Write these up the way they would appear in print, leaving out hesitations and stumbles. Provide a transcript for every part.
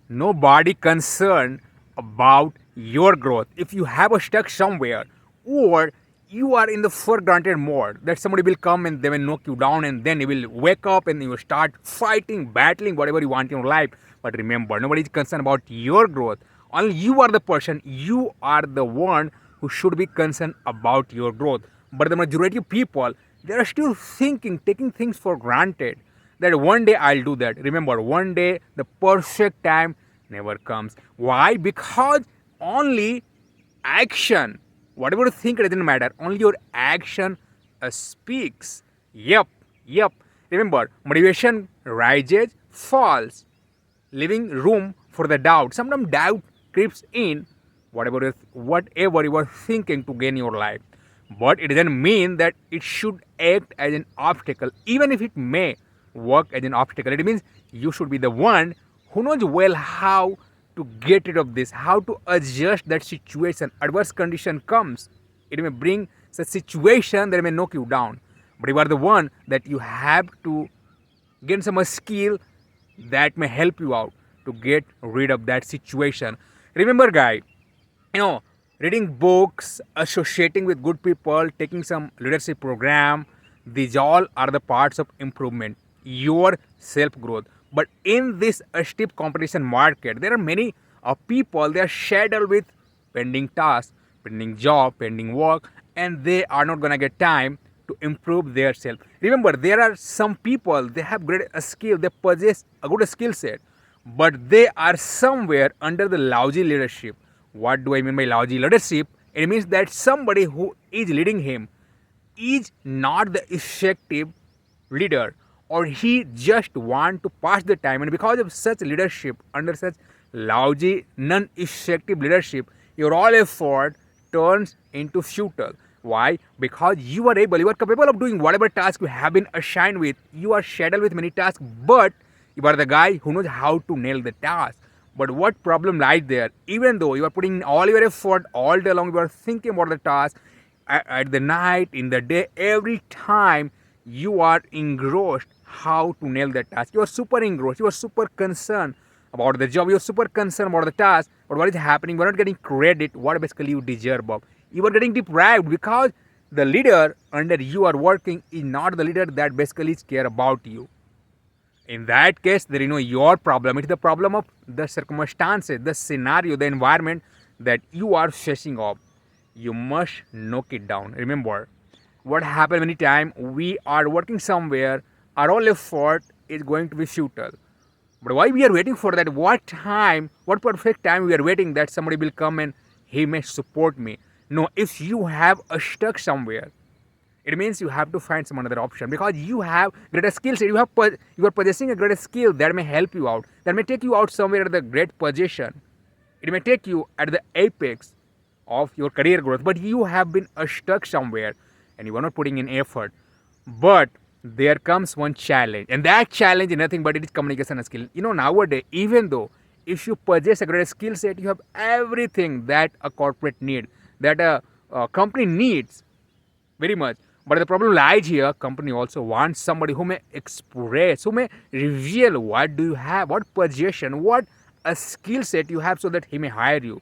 nobody concerned about your growth. If you have a stuck somewhere, or you are in the for granted mode that somebody will come and they will knock you down, and then you will wake up and you will start fighting, battling whatever you want in your life. But remember, nobody is concerned about your growth. Only you are the person, you are the one who should be concerned about your growth. But the majority of people, they are still thinking, taking things for granted, that one day I'll do that. Remember, one day the perfect time never comes. Why? Because only action, whatever you think, it doesn't matter. Only your action speaks. Yep. Remember, motivation rises, falls, leaving room for the doubt. Sometimes doubt creeps in whatever you are thinking to gain your life. But it doesn't mean that it should act as an obstacle, even if it may work as an obstacle. It means you should be the one who knows well how to get rid of this, how to adjust that situation. Adverse condition comes, it may bring such situation that may knock you down. But you are the one that you have to gain some skill that may help you out to get rid of that situation. Remember, guy, you know, reading books, associating with good people, taking some leadership program, these all are the parts of improvement, your self growth. But in this steep competition market, there are many people, they are shadowed with pending tasks, pending job, pending work, and they are not gonna get time to improve their self. Remember, there are some people, they have great skill, they possess a good skill set, but they are somewhere under the lousy leadership. What do I mean by lousy leadership? It means that somebody who is leading him is not the effective leader, or he just want to pass the time, and because of such leadership, under such lousy, non-effective leadership, your all effort turns into futile. Why? Because you are able, you are capable of doing whatever task you have been assigned with. You are scheduled with many tasks, but you are the guy who knows how to nail the task. But what problem lies there? Even though you are putting all your effort all day long, you are thinking about the task at the night, in the day, every time you are engrossed how to nail the task. You are super engrossed. You are super concerned about the job. You are super concerned about the task. But what is happening? You are not getting credit what basically you deserve of. You are getting deprived because the leader under you are working is not the leader that basically care about you. In that case, there is no your problem. It's the problem of the circumstances, the scenario, the environment that you are facing off. You must knock it down. Remember, what happens many time we are working somewhere, our whole effort is going to be futile. But why we are waiting for that? What time, what perfect time we are waiting that somebody will come and he may support me? No, if you have a stuck somewhere, it means you have to find some another option, because you have greater skills. You are possessing a greater skill that may help you out, that may take you out somewhere at the great position. It may take you at the apex of your career growth, but you have been stuck somewhere and you are not putting in effort. But there comes one challenge, and that challenge is nothing but it is communication skill. Nowadays, even though if you possess a great skill set, you have everything that a corporate need, that a company needs very much. But the problem lies here. Company also wants somebody who may express, who may reveal what do you have, what possession, what a skill set you have, so that he may hire you.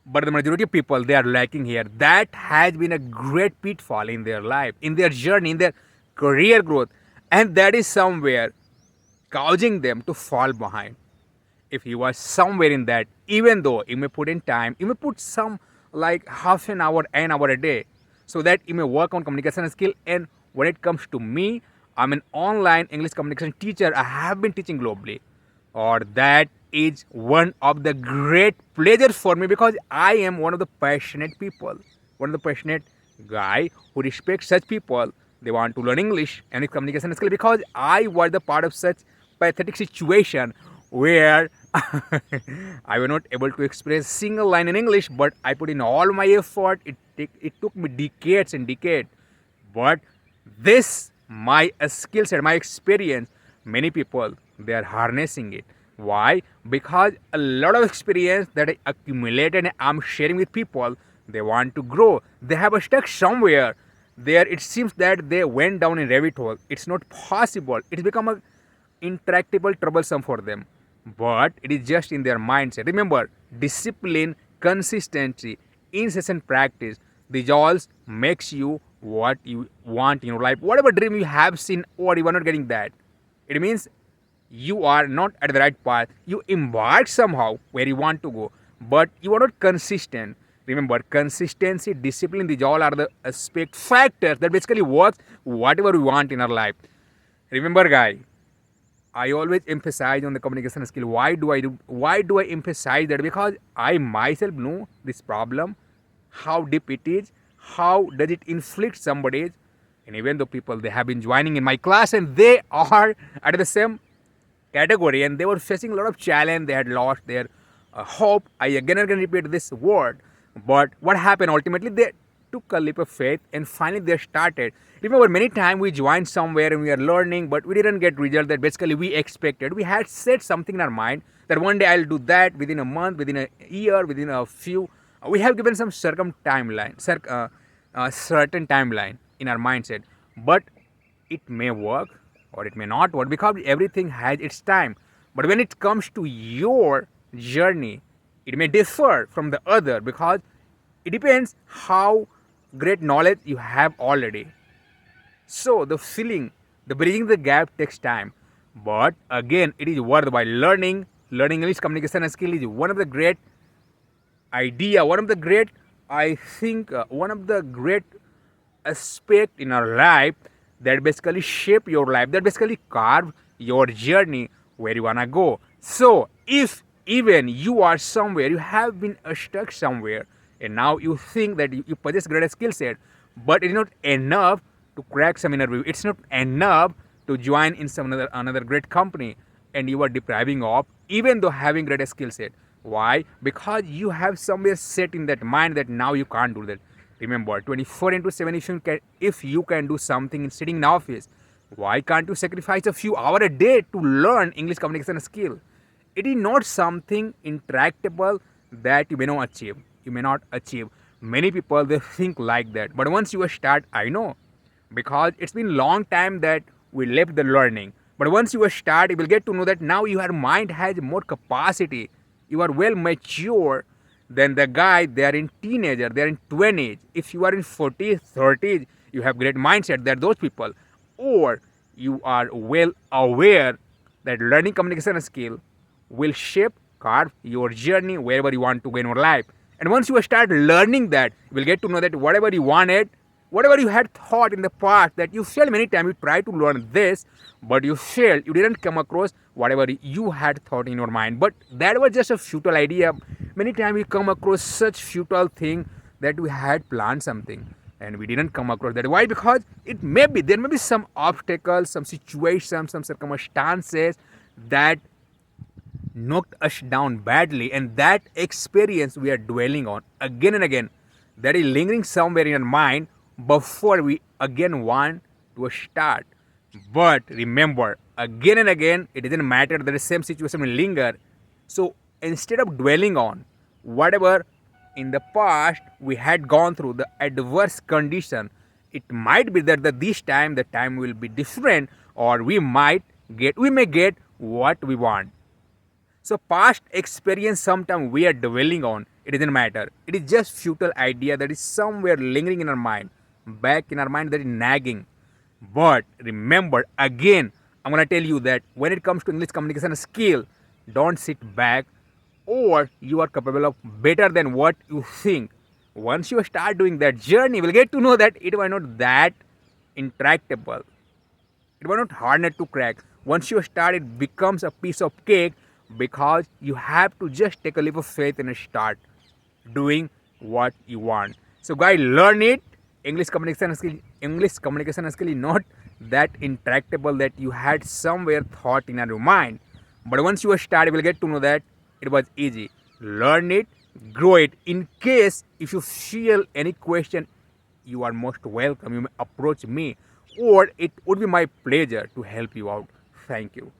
But the majority of people, they are lacking here. That has been a great pitfall in their life, in their journey, in their career growth, and that is somewhere causing them to fall behind. If you are somewhere in that, even though you may put in time, you may put some like half an hour a day, so that you may work on communication skill. And when it comes to me, I'm an online English communication teacher. I have been teaching globally, or that is one of the great pleasures for me, because I am one of the passionate people, one of the passionate guy who respects such people. They want to learn English and communication skill, because I was the part of such pathetic situation where I was not able to express single line in English, but I put in all my effort. It took me decades and decades, but this my skill set, my experience, many people they are harnessing it. Why? Because a lot of experience that I accumulated and I'm sharing with people, they want to grow. They have a stuck somewhere. There it seems that they went down in rabbit hole. It's not possible. It's become a intractable troublesome for them. but it is just in their mindset. Remember, discipline, consistency, incessant practice, these all makes you what you want in your life. Whatever dream you have seen or you are not getting that, it means you are not at the right path. You embark somehow where you want to go, but you are not consistent. Remember, consistency, discipline, these all are the aspect factors that basically works whatever we want in our life. Remember, guy, I always emphasize on the communication skill. Why do I emphasize that? Because I myself know this problem, how deep it is, how does it inflict somebody, and even though people they have been joining in my class and they are at the same category and they were facing a lot of challenge, they had lost their hope. I again and again repeat this word, but what happened ultimately? They took a leap of faith and finally they started. Remember, many times we joined somewhere and we are learning, but we didn't get result that basically we expected. We had set something in our mind that one day I'll do that within a month, within a year, within a few. We have given some certain timeline in our mindset, but it may work or it may not work because everything has its time. But when it comes to your journey, it may differ from the other because it depends how great knowledge you have already. So the filling, the bridging the gap takes time. But again, it is worthwhile. Learning English communication skill is one of the great idea, one of the great, I think, one of the great aspect in our life that basically shape your life, that basically carve your journey where you wanna go. So if even you are somewhere, you have been stuck somewhere, and now you think that you possess great skill set, but it is not enough to crack some interview. It's not enough to join in some another great company, and you are depriving of even though having great skill set. Why? Because you have somewhere set in that mind that now you can't do that. Remember, 24 into 7, if you can do something in sitting in office, why can't you sacrifice a few hours a day to learn English communication skill? It is not something intractable that you may not achieve. You may not achieve. Many people they think like that, but once you start, I know, because it's been long time that we left the learning. But once you start, you will get to know that now your mind has more capacity. You are well mature than the guy they are in teenager, they are in 20s. If you are in 40s, 30s, you have great mindset. They are those people. Or you are well aware that learning communication skill will shape, carve your journey wherever you want to go in your life. And once you start learning that, you will get to know that whatever you wanted, whatever you had thought in the past that you failed many times, you tried to learn this, but you failed, you didn't come across whatever you had thought in your mind. But that was just a futile idea. Many times we come across such futile thing that we had planned something and we didn't come across that. Why? Because there may be some obstacles, some situations, some circumstances that knocked us down badly, and that experience we are dwelling on again and again, that is lingering somewhere in our mind before we again want to start. But remember, again and again, it doesn't matter that the same situation will linger. So instead of dwelling on whatever in the past we had gone through, the adverse condition, it might be that this time the time will be different, or we may get what we want. So past experience sometimes we are dwelling on, it doesn't matter. It is just futile idea that is somewhere lingering in our mind, back in our mind, that is nagging. But remember, again, I'm gonna tell you that when it comes to English communication skill, don't sit back, or you are capable of better than what you think. Once you start doing that journey, you will get to know that it was not that intractable. It was not hard to crack. Once you start, it becomes a piece of cake because you have to just take a leap of faith and start doing what you want. So, guys, learn it. English communication skill is not that intractable that you had somewhere thought in your mind. But once you start, you will get to know that it was easy. Learn it, grow it. In case if you feel any question, you are most welcome. You may approach me, or it would be my pleasure to help you out. Thank you.